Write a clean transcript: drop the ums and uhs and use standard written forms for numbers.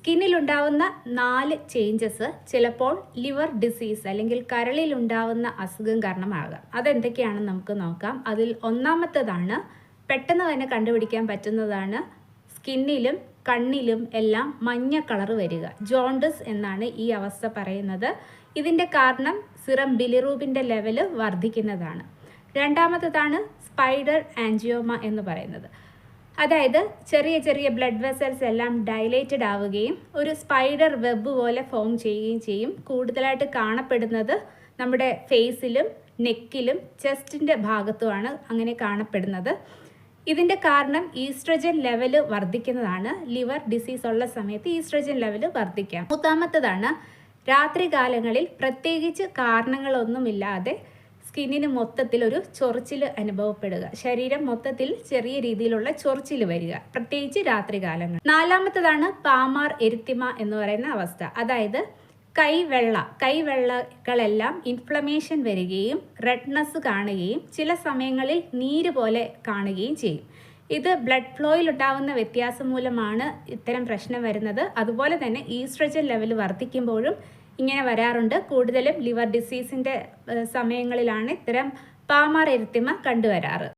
സ്കിന്നിലുണ്ടാവുന്ന 4 changes ചിലപ്പോൾ liver disease അല്ലെങ്കിൽ കരളിലുണ്ടാവുന്ന അസുഖം കാരണമാകാം. അതെന്തൊക്കെയാണെന്ന് നമുക്ക് നോക്കാം. അതിൽ ഒന്നാമത്തേതാണ്, പെട്ടെന്ന് തന്നെ കണ്ടുപിടിക്കാൻ പറ്റുന്നതാണ്, സ്കിന്നിലും കണ്ണിലും എല്ലാം മഞ്ഞ കളർ വരിക. ജോണ്ടിസ് എന്നാണ് ഈ അവസ്ഥ പറയുന്നത്. ഇതിൻ്റെ കാരണം സിറം ബിലിറൂബിൻ്റെ ലെവൽ വർദ്ധിക്കുന്നതാണ്. രണ്ടാമത്തേതാണ് സ്പൈഡർ ആൻജിയോമ എന്ന് പറയുന്നത്. അതായത് ചെറിയ ചെറിയ ബ്ലഡ് വെസൽസ് എല്ലാം ഡയലേറ്റഡ് ആവുകയും ഒരു സ്പൈഡർ വെബ് പോലെ ഫോം ചെയ്യുകയും ചെയ്യും. കൂടുതലായിട്ട് കാണപ്പെടുന്നത് നമ്മുടെ ഫേസിലും നെക്കിലും ചെസ്റ്റിൻ്റെ ഭാഗത്തുമാണ് അങ്ങനെ കാണപ്പെടുന്നത്. ഇതിൻ്റെ കാരണം ഈസ്ട്രജൻ ലെവൽ വർദ്ധിക്കുന്നതാണ്. ലിവർ ഡിസീസ് ഉള്ള സമയത്ത് ഈസ്ട്രജൻ ലെവൽ വർദ്ധിക്കാം. മൂന്നാമത്തേതാണ്, രാത്രികാലങ്ങളിൽ പ്രത്യേകിച്ച് കാരണങ്ങളൊന്നുമില്ലാതെ സ്കിന്നിന് മൊത്തത്തിൽ ഒരു ചൊറിച്ചിൽ അനുഭവപ്പെടുക. ശരീരം മൊത്തത്തിൽ ചെറിയ രീതിയിലുള്ള ചൊറിച്ചിൽ വരിക, പ്രത്യേകിച്ച് രാത്രികാലങ്ങൾ. നാലാമത്തേതാണ് പാമാർ എരിത്തിമ എന്ന് പറയുന്ന അവസ്ഥ. അതായത് കൈവെള്ളകളെല്ലാം ഇൻഫ്ലമേഷൻ വരികയും റെഡ്നെസ് കാണുകയും ചില സമയങ്ങളിൽ നീര് പോലെ കാണുകയും ചെയ്യും. ഇത് ബ്ലഡ് ഫ്ലോയിൽ ഉണ്ടാകുന്ന വ്യത്യാസം മൂലമാണ് ഇത്തരം പ്രശ്നം വരുന്നത്. അതുപോലെ തന്നെ ഈസ്ട്രജൻ ലെവൽ വർദ്ധിക്കുമ്പോഴും ഇങ്ങനെ വരാറുണ്ട്. കൂടുതലും ലിവർ ഡിസീസിൻ്റെ സമയങ്ങളിലാണ് ഇത്തരം പാമാർ എരിത്തിമ കണ്ടുവരാറ്.